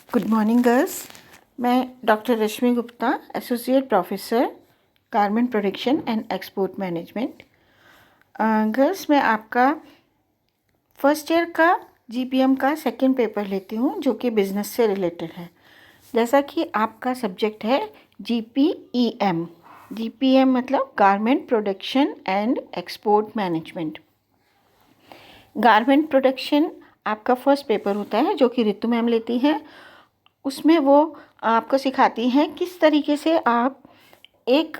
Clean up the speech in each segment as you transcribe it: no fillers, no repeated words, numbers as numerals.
Good morning girls. मैं doctor Rashmi Gupta, associate professor garment production and export management. Girls, मैं आपका first year का GPM का सेकंड पेपर लेती हूँ जो कि बिज़नेस से रिलेटेड है। जैसा कि आपका सब्जेक्ट है जीपीईएम। जीपीएम मतलब garment production and export management. Garment production आपका फर्स्ट पेपर होता है जो कि रितु मैम लेती हैं। उसमें वो आपको सिखाती हैं किस तरीके से आप एक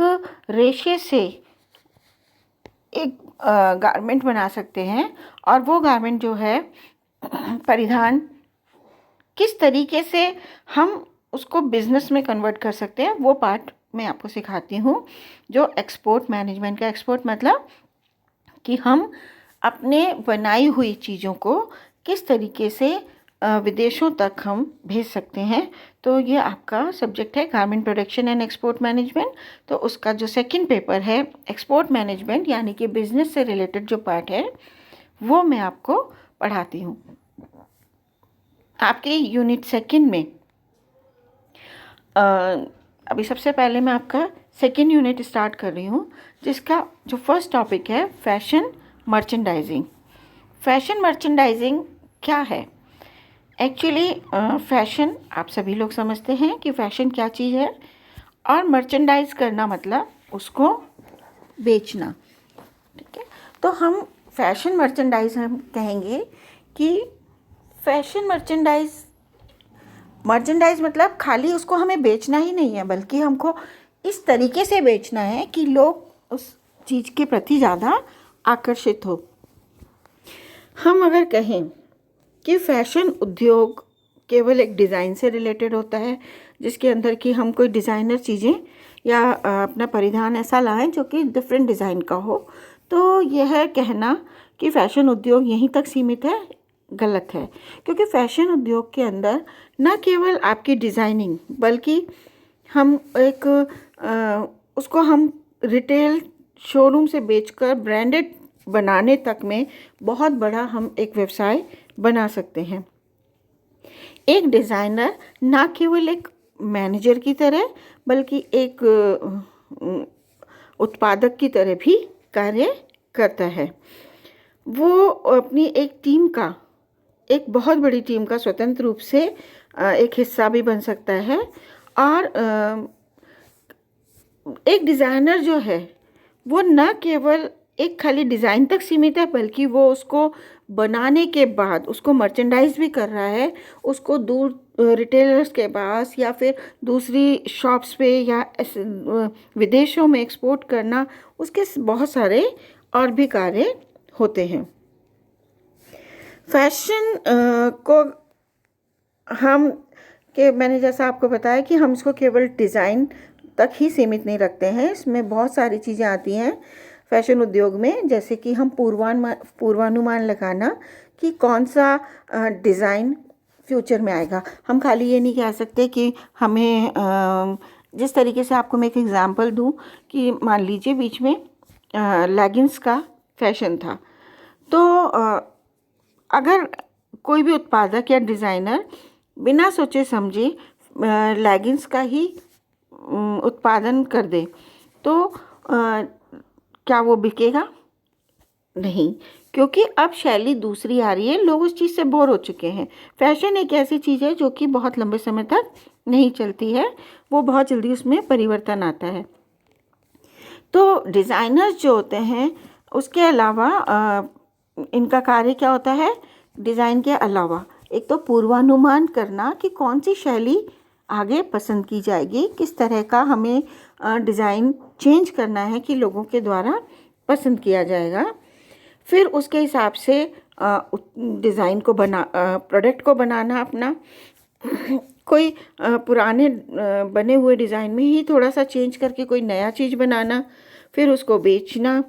रेशे से एक गारमेंट बना सकते हैं और वो गारमेंट जो है परिधान किस तरीके से हम उसको बिज़नेस में कन्वर्ट कर सकते हैं, वो पार्ट मैं आपको सिखाती हूँ। जो एक्सपोर्ट मैनेजमेंट का एक्सपोर्ट मतलब कि हम अपने बनाई हुई चीज़ों को किस तरीके से विदेशों तक हम भेज सकते हैं। तो ये आपका सब्जेक्ट है garment production and export management. तो उसका जो सेकंड पेपर है एक्सपोर्ट मैनेजमेंट यानी कि बिज़नेस से रिलेटेड जो पार्ट है वो मैं आपको पढ़ाती हूँ। आपके यूनिट सेकंड में अभी सबसे पहले मैं आपका सेकंड यूनिट स्टार्ट कर रही हूँ, जिसका जो फर्स्ट टॉपिक है फैशन मर्चेंडाइजिंग। फैशन मर्चेंडाइजिंग क्या है? एक्चुअली फैशन आप सभी लोग समझते हैं कि फ़ैशन क्या चीज़ है, और मर्चेंडाइज करना मतलब उसको बेचना। ठीक है, तो हम फैशन मर्चेंडाइज हम कहेंगे कि फैशन मर्चेंडाइज मतलब खाली उसको हमें बेचना ही नहीं है, बल्कि हमको इस तरीके से बेचना है कि लोग उस चीज़ के प्रति ज़्यादा आकर्षित हो। हम अगर कहें कि फैशन उद्योग केवल एक डिज़ाइन से रिलेटेड होता है, जिसके अंदर कि हम कोई डिज़ाइनर चीज़ें या अपना परिधान ऐसा लाएं जो कि डिफरेंट डिज़ाइन का हो, तो यह कहना कि फ़ैशन उद्योग यहीं तक सीमित है गलत है। क्योंकि फ़ैशन उद्योग के अंदर न केवल आपकी डिज़ाइनिंग, बल्कि हम एक उसको हम रिटेल शोरूम से बेचकर ब्रांडेड बनाने तक में बहुत बड़ा हम एक व्यवसाय बना सकते हैं। एक डिज़ाइनर ना केवल एक मैनेजर की तरह बल्कि एक उत्पादक की तरह भी कार्य करता है। वो अपनी एक टीम का, एक बहुत बड़ी टीम का स्वतंत्र रूप से एक हिस्सा भी बन सकता है। और एक डिज़ाइनर जो है वो न केवल एक खाली डिज़ाइन तक सीमित है, बल्कि वो उसको बनाने के बाद उसको मर्चेंडाइज भी कर रहा है, उसको दूर रिटेलर्स के पास या फिर दूसरी शॉप्स पे या विदेशों में एक्सपोर्ट करना, उसके बहुत सारे और भी कार्य होते हैं। फैशन को मैंने जैसा आपको बताया कि हम इसको केवल डिज़ाइन तक ही सीमित नहीं रखते हैं, इसमें बहुत सारी चीज़ें आती हैं फैशन उद्योग में, जैसे कि हम पूर्वानुमान लगाना कि कौन सा डिज़ाइन फ्यूचर में आएगा। हम खाली ये नहीं कह सकते कि हमें जिस तरीके से आपको मैं एक एग्ज़ाम्पल दूं कि मान लीजिए बीच में लेगिंग्स का फैशन था, तो अगर कोई भी उत्पादक या डिज़ाइनर बिना सोचे समझे लेगिंग्स का ही उत्पादन कर दे, तो क्या वो बिकेगा? नहीं, क्योंकि अब शैली दूसरी आ रही है, लोग उस चीज़ से बोर हो चुके हैं। फैशन एक ऐसी चीज़ है जो कि बहुत लंबे समय तक नहीं चलती है, वो बहुत जल्दी उसमें परिवर्तन आता है। तो डिज़ाइनर्स जो होते हैं उसके अलावा इनका कार्य क्या होता है? डिज़ाइन के अलावा एक तो पूर्वानुमान करना कि कौन सी शैली आगे पसंद की जाएगी, किस तरह का हमें डिज़ाइन चेंज करना है कि लोगों के द्वारा पसंद किया जाएगा। फिर उसके हिसाब से डिज़ाइन को प्रोडक्ट को बनाना अपना कोई पुराने बने हुए डिज़ाइन में ही थोड़ा सा चेंज करके कोई नया चीज़ बनाना, फिर उसको बेचना।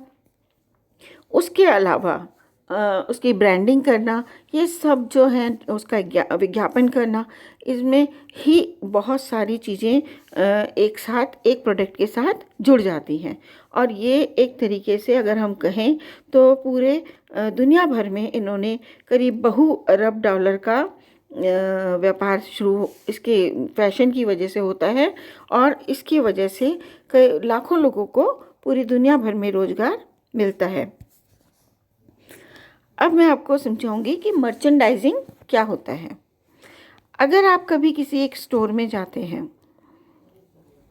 उसके अलावा उसकी ब्रांडिंग करना, ये सब जो है उसका विज्ञापन करना, इसमें ही बहुत सारी चीज़ें एक साथ एक प्रोडक्ट के साथ जुड़ जाती हैं। और ये एक तरीके से अगर हम कहें तो पूरे दुनिया भर में इन्होंने करीब बहु अरब डॉलर का व्यापार शुरू इसके फैशन की वजह से होता है, और इसकी वजह से कई लाखों लोगों को पूरी दुनिया भर में रोज़गार मिलता है। अब मैं आपको समझाऊंगी कि मर्चेंडाइजिंग क्या होता है। अगर आप कभी किसी एक स्टोर में जाते हैं,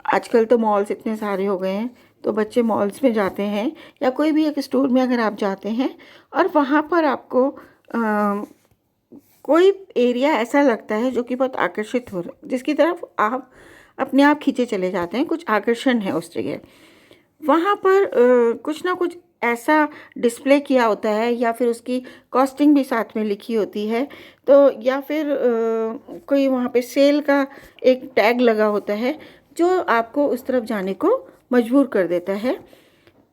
आजकल तो मॉल्स इतने सारे हो गए हैं, तो बच्चे मॉल्स में जाते हैं, या कोई भी एक स्टोर में अगर आप जाते हैं और वहाँ पर आपको कोई एरिया ऐसा लगता है जो कि बहुत आकर्षित हो रहा, जिसकी तरफ आप अपने आप खींचे चले जाते हैं, कुछ आकर्षण है उस जगह, वहाँ पर कुछ ना कुछ ऐसा डिस्प्ले किया होता है, या फिर उसकी कॉस्टिंग भी साथ में लिखी होती है, तो या फिर कोई वहाँ पे सेल का एक टैग लगा होता है जो आपको उस तरफ जाने को मजबूर कर देता है।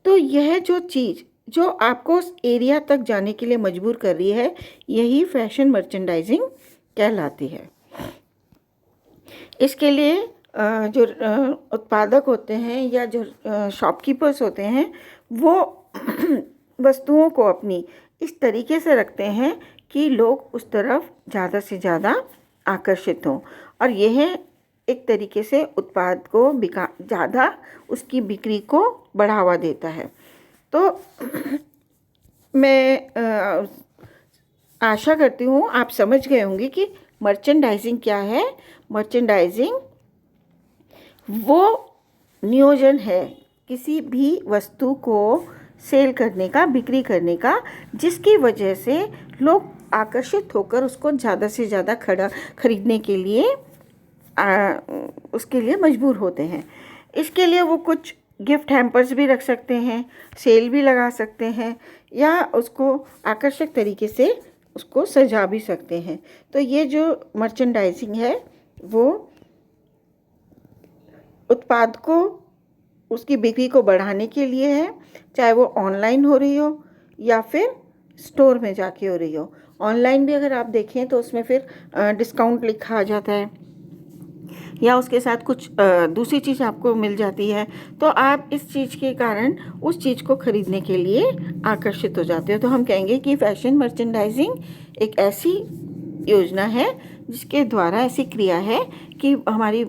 तो यह जो चीज़ जो आपको उस एरिया तक जाने के लिए मजबूर कर रही है, यही फैशन मर्चेंडाइजिंग कहलाती है। इसके लिए जो उत्पादक होते हैं या जो शॉपकीपर्स होते हैं, वो वस्तुओं को अपनी इस तरीके से रखते हैं कि लोग उस तरफ ज़्यादा से ज़्यादा आकर्षित हों, और यह एक तरीके से उत्पाद को ज़्यादा उसकी बिक्री को बढ़ावा देता है। तो मैं आशा करती हूँ आप समझ गए होंगे कि मर्चेंडाइजिंग क्या है। मर्चेंडाइजिंग वो नियोजन है किसी भी वस्तु को सेल करने का, बिक्री करने का, जिसकी वजह से लोग आकर्षित होकर उसको ज़्यादा से ज़्यादा खरीदने के लिए उसके लिए मजबूर होते हैं। इसके लिए वो कुछ गिफ्ट हैम्पर्स भी रख सकते हैं, सेल भी लगा सकते हैं, या उसको आकर्षक तरीके से उसको सजा भी सकते हैं। तो ये जो मर्चेंडाइजिंग है वो उत्पाद को, उसकी बिक्री को बढ़ाने के लिए है, चाहे वो ऑनलाइन हो रही हो या फिर स्टोर में जाके हो रही हो। ऑनलाइन भी अगर आप देखें तो उसमें फिर डिस्काउंट लिखा आ जाता है, या उसके साथ कुछ दूसरी चीज़ आपको मिल जाती है, तो आप इस चीज़ के कारण उस चीज़ को खरीदने के लिए आकर्षित हो जाते हो। तो हम कहेंगे कि फैशन मर्चेंडाइजिंग एक ऐसी योजना है जिसके द्वारा, ऐसी क्रिया है कि हमारी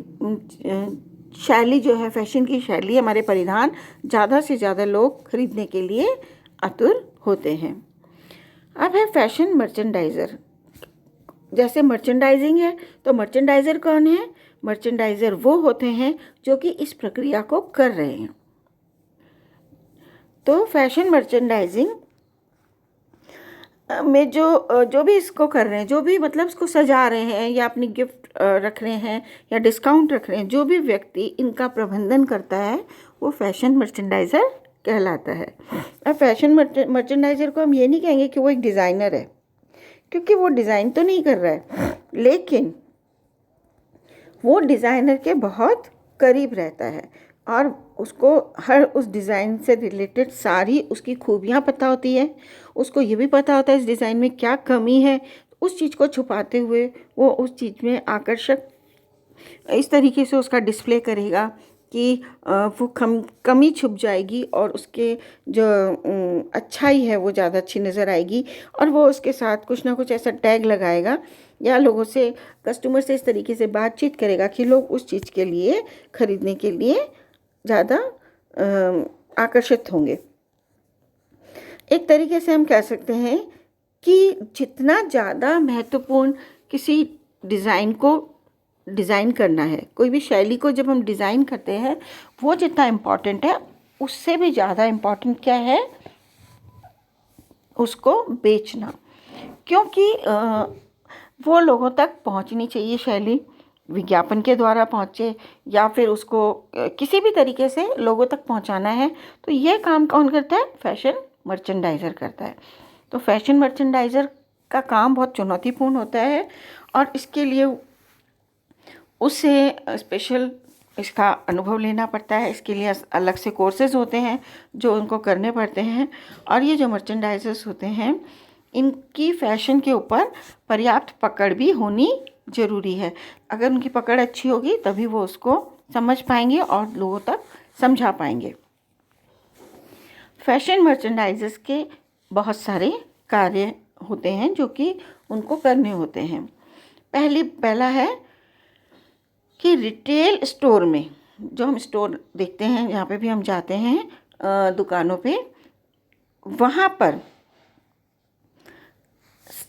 शैली जो है, फैशन की शैली, हमारे परिधान ज़्यादा से ज़्यादा लोग खरीदने के लिए आतुर होते हैं। अब है फैशन मर्चेंडाइज़र। जैसे मर्चेंडाइजिंग है, तो मर्चेंडाइज़र कौन है? मर्चेंडाइज़र वो होते हैं जो कि इस प्रक्रिया को कर रहे हैं। तो फैशन मर्चेंडाइजिंग में जो भी इसको कर रहे हैं, जो भी मतलब इसको सजा रहे हैं या अपनी गिफ्ट रख रहे हैं या डिस्काउंट रख रहे हैं, जो भी व्यक्ति इनका प्रबंधन करता है वो फैशन मर्चेंडाइज़र कहलाता है। अब फैशन मर्चेंडाइज़र को हम ये नहीं कहेंगे कि वो एक डिज़ाइनर है, क्योंकि वो डिज़ाइन तो नहीं कर रहा है, लेकिन वो डिज़ाइनर के बहुत करीब रहता है और उसको हर उस डिज़ाइन से रिलेटेड सारी उसकी खूबियाँ पता होती है। उसको ये भी पता होता है इस डिज़ाइन में क्या कमी है, उस चीज़ को छुपाते हुए वो उस चीज़ में आकर्षक इस तरीके से उसका डिस्प्ले करेगा कि वो कमी छुप जाएगी और उसके जो अच्छाई है वो ज़्यादा अच्छी नज़र आएगी। और वो उसके साथ कुछ ना कुछ ऐसा टैग लगाएगा या लोगों से, कस्टमर से इस तरीके से बातचीत करेगा कि लोग उस चीज़ के लिए खरीदने के लिए ज़्यादा आकर्षित होंगे। एक तरीके से हम कह सकते हैं कि जितना ज़्यादा महत्वपूर्ण किसी डिज़ाइन को डिज़ाइन करना है, कोई भी शैली को जब हम डिज़ाइन करते हैं, वो जितना इम्पॉर्टेंट है, उससे भी ज़्यादा इम्पॉर्टेंट क्या है? उसको बेचना। क्योंकि वो लोगों तक पहुंचनी चाहिए शैली, विज्ञापन के द्वारा पहुंचे या फिर उसको किसी भी तरीके से लोगों तक पहुंचाना है। तो ये काम कौन करता है? फैशन मर्चेंडाइज़र करता है। तो फैशन मर्चेंडाइज़र का काम बहुत चुनौतीपूर्ण होता है और इसके लिए उसे स्पेशल इसका अनुभव लेना पड़ता है। इसके लिए अलग से कोर्सेज होते हैं जो उनको करने पड़ते हैं। और ये जो मर्चेंडाइजर्स होते हैं, इनकी फ़ैशन के ऊपर पर्याप्त पकड़ भी होनी ज़रूरी है। अगर उनकी पकड़ अच्छी होगी तभी वो उसको समझ पाएंगे और लोगों तक समझा पाएंगे। फैशन मर्चेंडाइजर्स के बहुत सारे कार्य होते हैं जो कि उनको करने होते हैं। पहला है कि रिटेल स्टोर में, जो हम स्टोर देखते हैं जहाँ पे भी हम जाते हैं दुकानों पे, वहाँ पर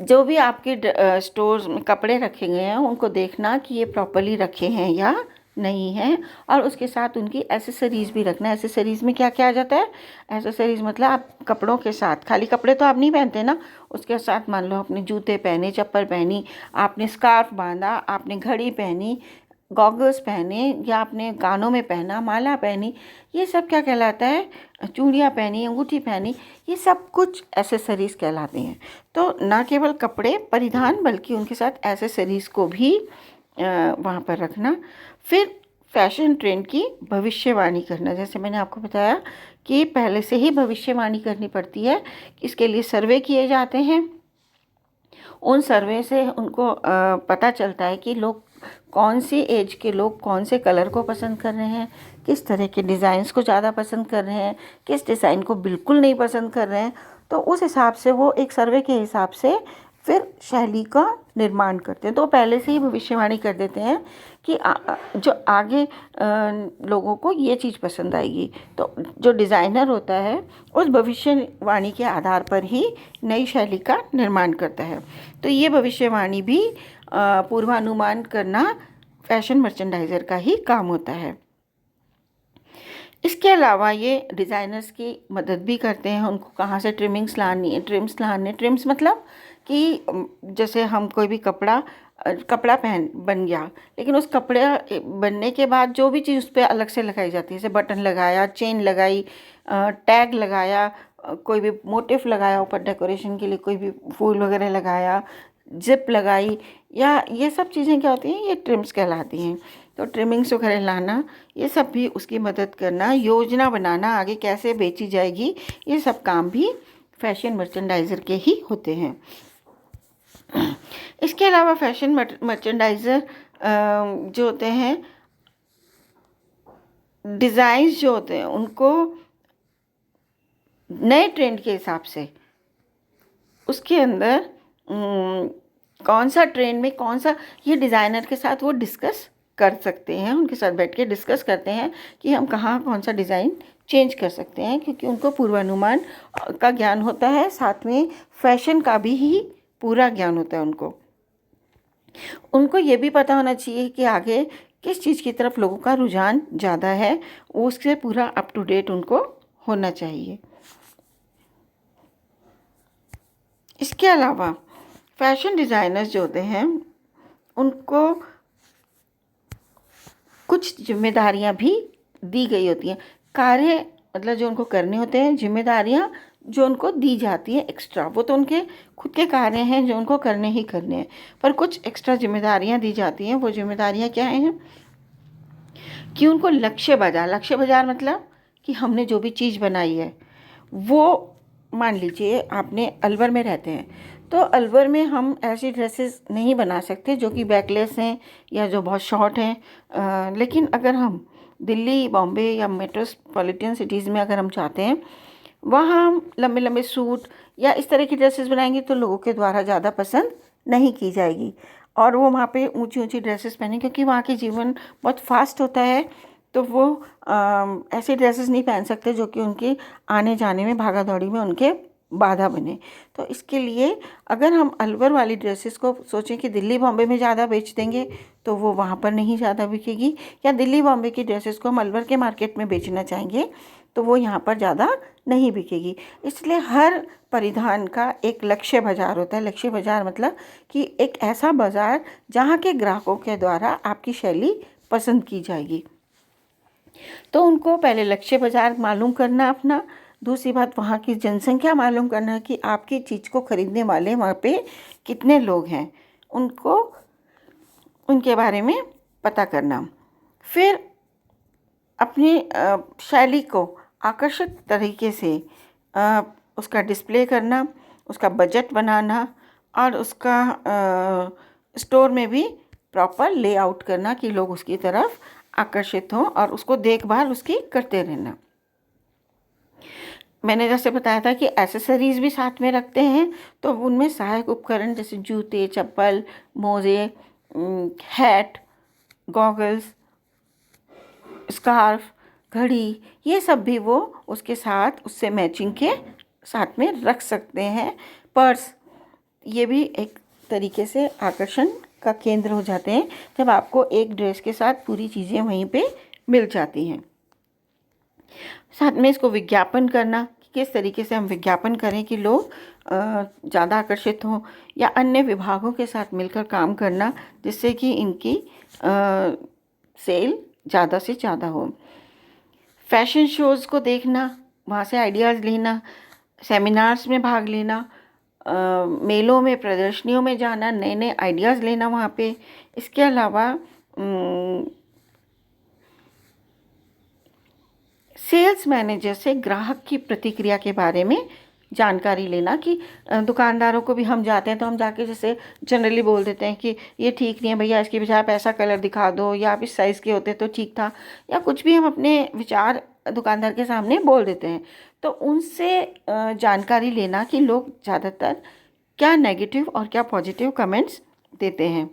जो भी आपके स्टोर्स में कपड़े रखे गए हैं उनको देखना कि ये प्रॉपरली रखे हैं या नहीं है, और उसके साथ उनकी एसेसरीज़ भी रखना। एसेसरीज़ में क्या क्या आ जाता है? एसेसरीज़ मतलब आप कपड़ों के साथ, खाली कपड़े तो आप नहीं पहनते ना, उसके साथ मान लो आपने जूते पहने, चप्पल पहनी, आपने स्कार्फ बांधा, आपने घड़ी पहनी, गॉगल्स पहने, या आपने कानों में पहना, माला पहनी, ये सब क्या कहलाता है? चूड़ियाँ पहनी, अंगूठी पहनी, ये सब कुछ एसेसरीज़ कहलाती हैं। तो ना केवल कपड़े परिधान बल्कि उनके साथ एसेसरीज़ को भी वहाँ पर रखना। फिर फैशन ट्रेंड की भविष्यवाणी करना। जैसे मैंने आपको बताया कि पहले से ही भविष्यवाणी करनी पड़ती है, इसके लिए सर्वे किए जाते हैं। उन सर्वे से उनको पता चलता है कि लोग, कौन सी एज के लोग कौन से कलर को पसंद कर रहे हैं, किस तरह के डिज़ाइंस को ज़्यादा पसंद कर रहे हैं, किस डिज़ाइन को बिल्कुल नहीं पसंद कर रहे हैं। तो उस हिसाब से वो एक सर्वे के हिसाब से फिर शैली का निर्माण करते हैं। तो पहले से ही भविष्यवाणी कर देते हैं कि जो आगे लोगों को ये चीज़ पसंद आएगी। तो जो डिज़ाइनर होता है उस भविष्यवाणी के आधार पर ही नई शैली का निर्माण करता है। तो ये भविष्यवाणी भी पूर्वानुमान करना फैशन मर्चेंडाइज़र का ही काम होता है। इसके अलावा ये डिज़ाइनर्स की मदद भी करते हैं, उनको कहाँ से ट्रिम्स लानी है। ट्रिम्स मतलब कि जैसे हम कोई भी कपड़ा बन गया, लेकिन उस कपड़े बनने के बाद जो भी चीज़ उस पर अलग से लगाई जाती है, जैसे बटन लगाया, चेन लगाई, टैग लगाया, कोई भी मोटिफ लगाया ऊपर डेकोरेशन के लिए, कोई भी फूल वगैरह लगाया, जिप लगाई, या ये सब चीज़ें क्या होती हैं? ये ट्रिम्स कहलाती हैं। तो ट्रिमिंग्स वगैरह लाना, ये सब भी उसकी मदद करना, योजना बनाना आगे कैसे बेची जाएगी, ये सब काम भी फैशन मर्चेंडाइज़र के ही होते हैं। इसके अलावा फैशन मर्चेंडाइज़र जो होते हैं, डिज़ाइंस जो होते हैं उनको नए ट्रेंड के हिसाब से, उसके अंदर कौन सा ट्रेंड में कौन सा, ये डिज़ाइनर के साथ वो डिस्कस कर सकते हैं, उनके साथ बैठ के डिस्कस करते हैं कि हम कहाँ कौन सा डिज़ाइन चेंज कर सकते हैं, क्योंकि उनको पूर्वानुमान का ज्ञान होता है, साथ में फैशन का भी ही पूरा ज्ञान होता है। उनको ये भी पता होना चाहिए कि आगे किस चीज़ की तरफ लोगों का रुझान ज़्यादा है, उससे पूरा अप टू डेट उनको होना चाहिए। इसके अलावा फैशन डिज़ाइनर्स जो होते हैं उनको कुछ जिम्मेदारियां भी दी गई होती हैं। कार्य मतलब जो उनको करने होते हैं, जिम्मेदारियां जो उनको दी जाती हैं एक्स्ट्रा, वो तो उनके खुद के कार्य हैं जो उनको करने ही करने हैं, पर कुछ एक्स्ट्रा जिम्मेदारियां दी जाती हैं। वो जिम्मेदारियां क्या हैं? कि उनको लक्ष्य बाजार मतलब कि हमने जो भी चीज़ बनाई है वो, मान लीजिए आपने अलवर में रहते हैं, तो अलवर में हम ऐसी ड्रेसेस नहीं बना सकते जो कि बैकलेस हैं या जो बहुत शॉर्ट हैं। लेकिन अगर हम दिल्ली, बॉम्बे या मेट्रोपॉलिटन सिटीज़ में अगर हम चाहते हैं, वहाँ हम लंबे लंबे सूट या इस तरह की ड्रेसेस बनाएंगे तो लोगों के द्वारा ज़्यादा पसंद नहीं की जाएगी, और वो वहाँ पे ऊंची ऊंची ड्रेसेस पहने, क्योंकि वहाँ की जीवन बहुत फास्ट होता है। तो वो ऐसे ड्रेसेस नहीं पहन सकते जो कि उनके आने जाने में, भागा दौड़ी में उनके बाधा बने। तो इसके लिए अगर हम अलवर वाली ड्रेसेस को सोचें कि दिल्ली बॉम्बे में ज़्यादा बेच देंगे तो वो वहाँ पर नहीं ज़्यादा बिकेगी, या दिल्ली बॉम्बे की ड्रेसेस को हम अलवर के मार्केट में बेचना चाहेंगे तो वो यहाँ पर ज़्यादा नहीं बिकेगी। इसलिए हर परिधान का एक लक्ष्य बाज़ार होता है। लक्ष्य बाज़ार मतलब कि एक ऐसा बाज़ार जहाँ के ग्राहकों के द्वारा आपकी शैली पसंद की जाएगी। तो उनको पहले लक्ष्य बाज़ार मालूम करना अपना, दूसरी बात वहाँ की जनसंख्या मालूम करना कि आपकी चीज़ को ख़रीदने वाले वहाँ पे कितने लोग हैं, उनको उनके बारे में पता करना। फिर अपनी शैली को आकर्षक तरीके से उसका डिस्प्ले करना, उसका बजट बनाना, और उसका स्टोर में भी प्रॉपर लेआउट करना कि लोग उसकी तरफ आकर्षित हों, और उसको देखभाल उसकी करते रहना। मैंने जैसे बताया था कि एसेसरीज़ भी साथ में रखते हैं, तो उनमें सहायक उपकरण जैसे जूते, चप्पल, मोजे, हैट, गॉगल्स, स्कार्फ, घड़ी, ये सब भी वो उसके साथ उससे मैचिंग के साथ में रख सकते हैं। पर्स, ये भी एक तरीके से आकर्षण का केंद्र हो जाते हैं जब आपको एक ड्रेस के साथ पूरी चीज़ें वहीं पे मिल जाती हैं। साथ में इसको विज्ञापन करना, कि किस तरीके से हम विज्ञापन करें कि लोग ज़्यादा आकर्षित हों, या अन्य विभागों के साथ मिलकर काम करना जिससे कि इनकी सेल ज़्यादा से ज़्यादा हो। फैशन शोज़ को देखना, वहाँ से आइडियाज़ लेना, सेमिनार्स में भाग लेना, मेलों में, प्रदर्शनियों में जाना, नए नए आइडियाज़ लेना वहाँ पे। इसके अलावा सेल्स मैनेजर से ग्राहक की प्रतिक्रिया के बारे में जानकारी लेना, कि दुकानदारों को भी हम जाते हैं तो हम जाके जैसे जनरली बोल देते हैं कि ये ठीक नहीं है भैया, इसकी बजाय आप ऐसा कलर दिखा दो, या आप इस साइज़ के होते तो ठीक था, या कुछ भी हम अपने विचार दुकानदार के सामने बोल देते हैं। तो उनसे जानकारी लेना कि लोग ज़्यादातर क्या नेगेटिव और क्या पॉजिटिव कमेंट्स देते हैं।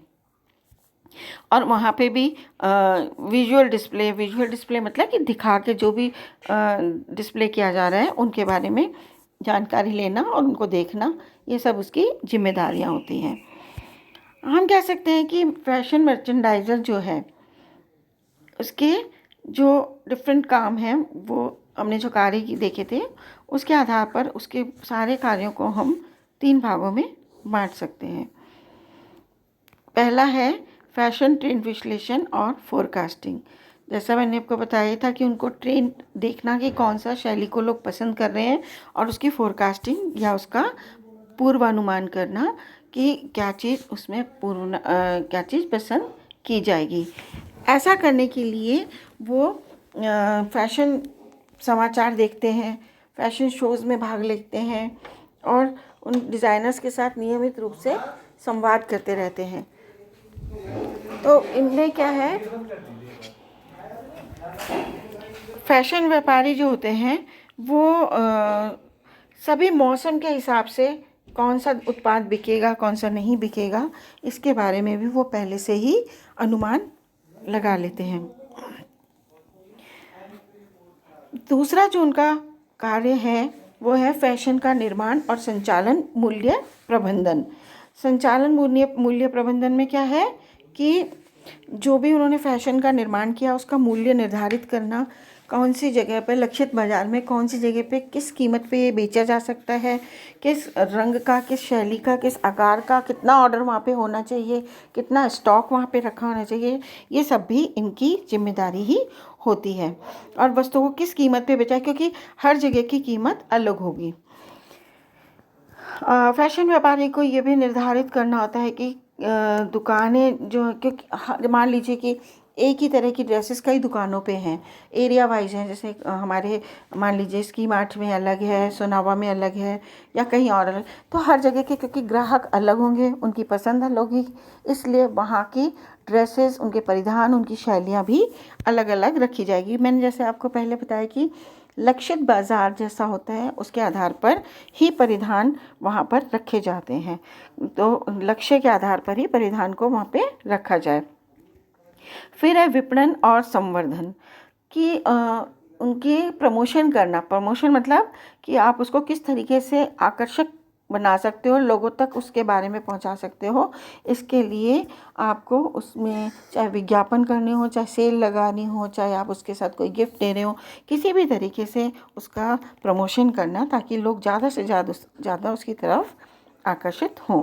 और वहाँ पे भी विजुअल डिस्प्ले मतलब कि दिखा के जो भी डिस्प्ले किया जा रहा है उनके बारे में जानकारी लेना और उनको देखना, ये सब उसकी जिम्मेदारियाँ होती हैं। हम कह सकते हैं कि फैशन मर्चेंडाइज़र जो है उसके जो डिफरेंट काम हैं, वो हमने जो कार्य देखे थे उसके आधार पर उसके सारे कार्यों को हम 3 भागों में बांट सकते हैं। पहला है फैशन ट्रेंड विश्लेषण और फोरकास्टिंग। जैसा मैंने आपको बताया था कि उनको ट्रेंड देखना कि कौन सा शैली को लोग पसंद कर रहे हैं, और उसकी फोरकास्टिंग या उसका पूर्वानुमान करना कि क्या चीज़ उसमें क्या चीज़ पसंद की जाएगी। ऐसा करने के लिए वो फैशन समाचार देखते हैं, फैशन शोज़ में भाग लेते हैं और उन डिज़ाइनर्स के साथ नियमित रूप से संवाद करते रहते हैं। तो इनमें क्या है, फैशन व्यापारी जो होते हैं वो सभी मौसम के हिसाब से कौन सा उत्पाद बिकेगा, कौन सा नहीं बिकेगा, इसके बारे में भी वो पहले से ही अनुमान लगा लेते हैं। दूसरा जो उनका कार्य है वो है फैशन का निर्माण और संचालन मूल्य प्रबंधन। संचालन मूल्य प्रबंधन में क्या है कि जो भी उन्होंने फैशन का निर्माण किया उसका मूल्य निर्धारित करना, कौन सी जगह पर, लक्षित बाजार में कौन सी जगह पे किस कीमत पे ये बेचा जा सकता है, किस रंग का, किस शैली का, किस आकार का, कितना ऑर्डर वहाँ पे होना चाहिए, कितना स्टॉक वहाँ पे रखा होना चाहिए, ये सब भी इनकी जिम्मेदारी ही होती है। और वस्तु को किस कीमत पे बेचा, क्योंकि हर जगह की कीमत अलग होगी। फैशन व्यापारी को ये भी निर्धारित करना होता है कि दुकानें जो, क्योंकि मान लीजिए कि एक ही तरह की ड्रेसेस कई दुकानों पे हैं, एरिया वाइज हैं, जैसे हमारे मान लीजिए स्की मार्ट में अलग है, सोनावा में अलग है, या कहीं और अलग, तो हर जगह के क्योंकि ग्राहक अलग होंगे, उनकी पसंद अलग होगी, इसलिए वहाँ की ड्रेसेस, उनके परिधान, उनकी शैलियाँ भी अलग अलग रखी जाएगी। मैंने जैसे आपको पहले बताया कि लक्षित बाजार जैसा होता है उसके आधार पर ही परिधान वहाँ पर रखे जाते हैं, तो लक्ष्य के आधार पर ही परिधान को वहाँ पे रखा जाए। फिर है विपणन और संवर्धन, कि उनकी प्रमोशन करना। प्रमोशन मतलब कि आप उसको किस तरीके से आकर्षक बना सकते हो, लोगों तक उसके बारे में पहुंचा सकते हो। इसके लिए आपको उसमें चाहे विज्ञापन करने हो, चाहे सेल लगानी हो, चाहे आप उसके साथ कोई गिफ्ट दे रहे हो, किसी भी तरीके से उसका प्रमोशन करना ताकि लोग ज़्यादा से ज़्यादा उसकी तरफ आकर्षित हों।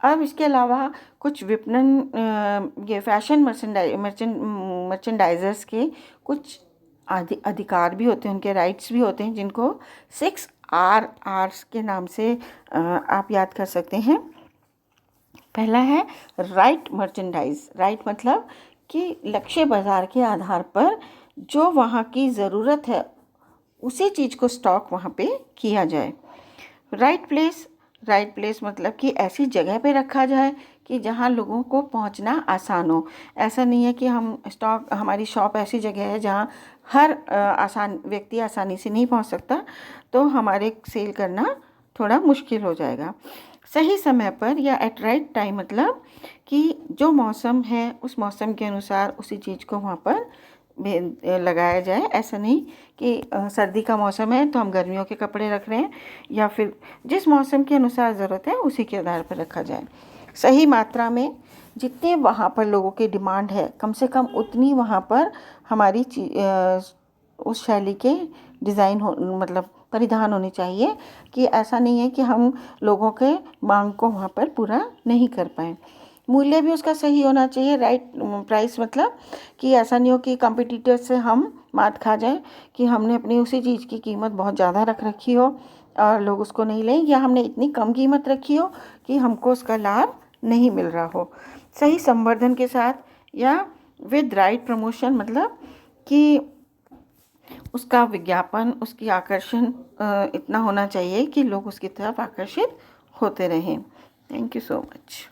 अब इसके अलावा कुछ विपणन ये फैशन मर्चेंडाइजर्स के कुछ अधिकार भी होते हैं, उनके राइट्स भी होते हैं, जिनको 6 R's के नाम से आप याद कर सकते हैं। पहला है राइट मर्चेंडाइज। राइट मतलब कि लक्ष्य बाजार के आधार पर जो वहाँ की ज़रूरत है उसी चीज़ को स्टॉक वहाँ पे किया जाए। राइट प्लेस मतलब कि ऐसी जगह पे रखा जाए कि जहाँ लोगों को पहुँचना आसान हो। ऐसा नहीं है कि हमारी शॉप ऐसी जगह है जहाँ हर व्यक्ति आसानी से नहीं पहुँच सकता, तो हमारे सेल करना थोड़ा मुश्किल हो जाएगा। सही समय पर या एट राइट टाइम, मतलब कि जो मौसम है उस मौसम के अनुसार उसी चीज़ को वहाँ पर लगाया जाए। ऐसा नहीं कि सर्दी का मौसम है तो हम गर्मियों के कपड़े रख रहे हैं, या फिर जिस मौसम के अनुसार ज़रूरत है उसी के आधार पर रखा जाए। सही मात्रा में जितने वहाँ पर लोगों की डिमांड है कम से कम उतनी वहाँ पर हमारी उस शैली के डिज़ाइन हो, मतलब परिधान होने चाहिए, कि ऐसा नहीं है कि हम लोगों के मांग को वहाँ पर पूरा नहीं कर पाए। मूल्य भी उसका सही होना चाहिए, राइट प्राइस, मतलब कि ऐसा नहीं हो कि कॉम्पिटिटर से हम मात खा जाए कि हमने अपनी उसी चीज़ की कीमत बहुत ज़्यादा रख रखी हो और लोग उसको नहीं लें, या हमने इतनी कम कीमत रखी हो कि हमको उसका लाभ नहीं मिल रहा हो। सही संवर्धन के साथ या विद राइट प्रमोशन, मतलब कि उसका विज्ञापन, उसकी आकर्षण इतना होना चाहिए कि लोग उसकी तरफ आकर्षित होते रहें। Thank you so much.